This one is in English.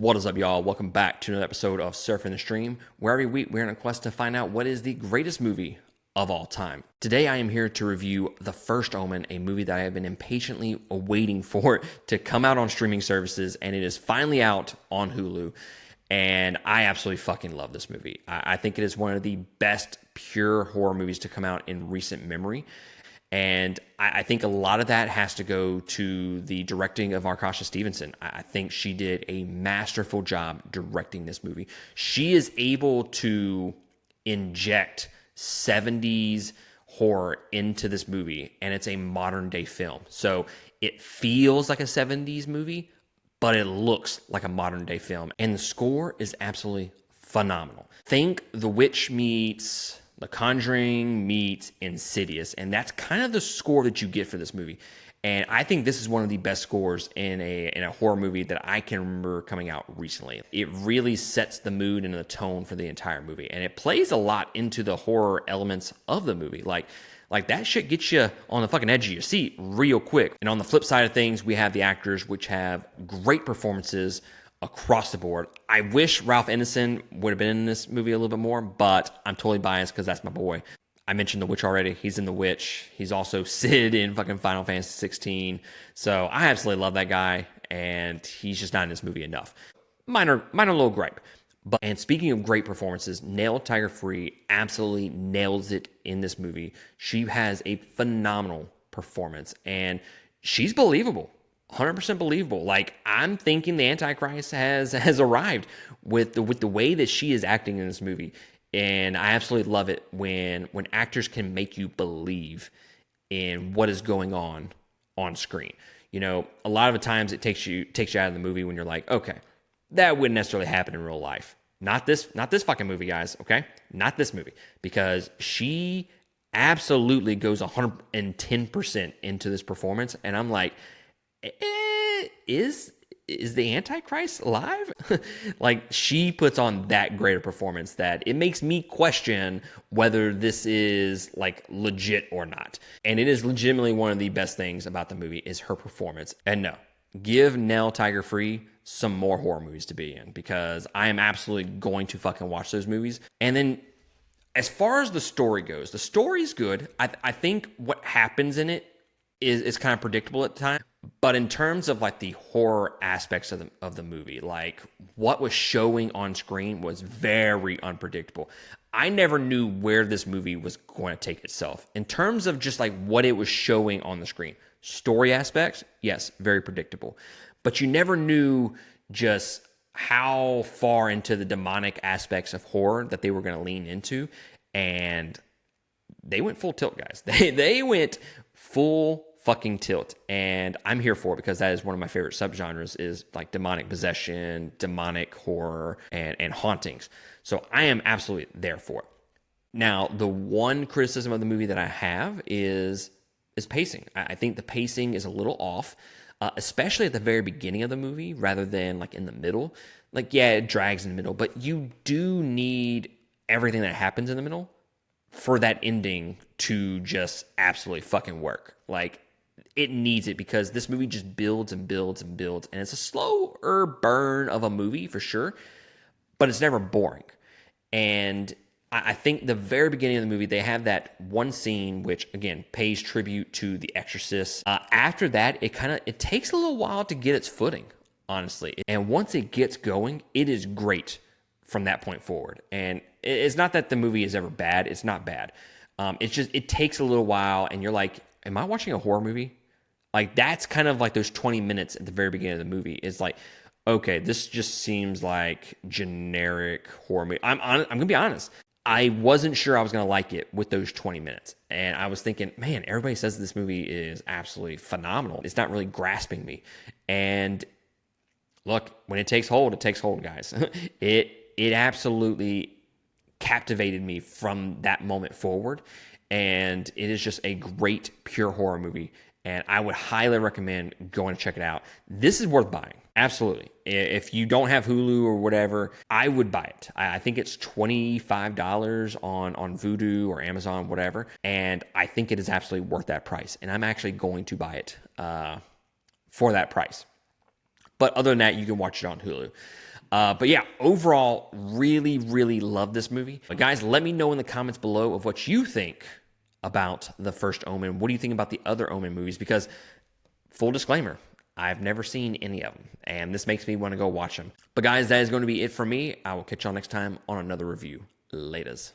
What is up, y'all? Welcome back to another episode of Surfing the Stream, where every week we're on a quest to find out what is the greatest movie of all time. Today I am here to review The First Omen, a movie that I have been impatiently awaiting for to come out on streaming services, and it is finally out on Hulu. And I absolutely fucking love this movie. I think it is one of the best pure horror movies to come out in recent memory. And I think a lot of that has to go to the directing of Arkasha Stevenson. I think she did a masterful job directing this movie. She is able to inject 70s horror into this movie, and it's a modern day film. So it feels like a 70s movie, but it looks like a modern day film. And the score is absolutely phenomenal. Think The Witch meets The Conjuring meets Insidious, and that's kind of the score that you get for this movie. And I think this is one of the best scores in a horror movie that I can remember coming out recently. It really sets the mood and the tone for the entire movie, and it plays a lot into the horror elements of the movie. Like that shit gets you on the fucking edge of your seat real quick. And on the flip side of things, we have the actors, which have great performances across the board. I wish Ralph Ineson would have been in this movie a little bit more, but I'm totally biased because that's my boy. I mentioned The Witch already. He's in The Witch. He's also Sid in fucking Final Fantasy 16. So I absolutely love that guy, and he's just not in this movie enough. Minor little gripe. And speaking of great performances, Nell Tiger-Free absolutely nails it in this movie. She has a phenomenal performance, and she's believable. 100% believable. Like, I'm thinking the Antichrist has arrived with the way that she is acting in this movie. And I absolutely love it when actors can make you believe in what is going on screen. You know, a lot of the times it takes you out of the movie when you're like, okay, that wouldn't necessarily happen in real life. Not this fucking movie, guys, okay? Not this movie. Because she absolutely goes 110% into this performance, and I'm like, is the Antichrist alive? Like, she puts on that great a performance that it makes me question whether this is like legit or not. And it is legitimately one of the best things about the movie is her performance. And no, give Nell Tiger-Free some more horror movies to be in, because I am absolutely going to fucking watch those movies. And then as far as the story goes, the story's good. I think what happens in it is kind of predictable at the time. But in terms of like the horror aspects of the movie, like what was showing on screen was very unpredictable. I never knew where this movie was going to take itself. In terms of just like what it was showing on the screen, story aspects, yes, very predictable. But you never knew just how far into the demonic aspects of horror that they were going to lean into. And they went full tilt, guys. They went full fucking tilt, and I'm here for it because that is one of my favorite subgenres, is like demonic possession, demonic horror, and hauntings. So I am absolutely there for it. Now, the one criticism of the movie that I have is pacing. I think the pacing is a little off, especially at the very beginning of the movie rather than like in the middle. Like, yeah, it drags in the middle, but you do need everything that happens in the middle for that ending to just absolutely fucking work. Like, it needs it, because this movie just builds and builds and builds, and it's a slower burn of a movie for sure, but it's never boring. And I think the very beginning of the movie, they have that one scene which, again, pays tribute to The Exorcist. After that, it takes a little while to get its footing, honestly. And once it gets going, it is great from that point forward. And it's not that the movie is ever bad. It's not bad. It's just, it takes a little while, and you're like, am I watching a horror movie? Like, that's kind of like those 20 minutes at the very beginning of the movie. It's like, okay, this just seems like generic horror movie. I'm going to be honest. I wasn't sure I was going to like it with those 20 minutes. And I was thinking, man, everybody says this movie is absolutely phenomenal. It's not really grasping me. And look, when it takes hold, guys. It absolutely captivated me from that moment forward. And it is just a great pure horror movie. And I would highly recommend going to check it out. This is worth buying. Absolutely. If you don't have Hulu or whatever, I would buy it. I think it's $25 on Vudu or Amazon, whatever. And I think it is absolutely worth that price. And I'm actually going to buy it for that price. But other than that, you can watch it on Hulu. But yeah, overall, really, really love this movie. But guys, let me know in the comments below of what you think about the first Omen. What do you think about the other Omen movies? Because full disclaimer, I've never seen any of them, and this makes me want to go watch them. But guys, that is going to be it for me. I will catch y'all next time on another review. Laters.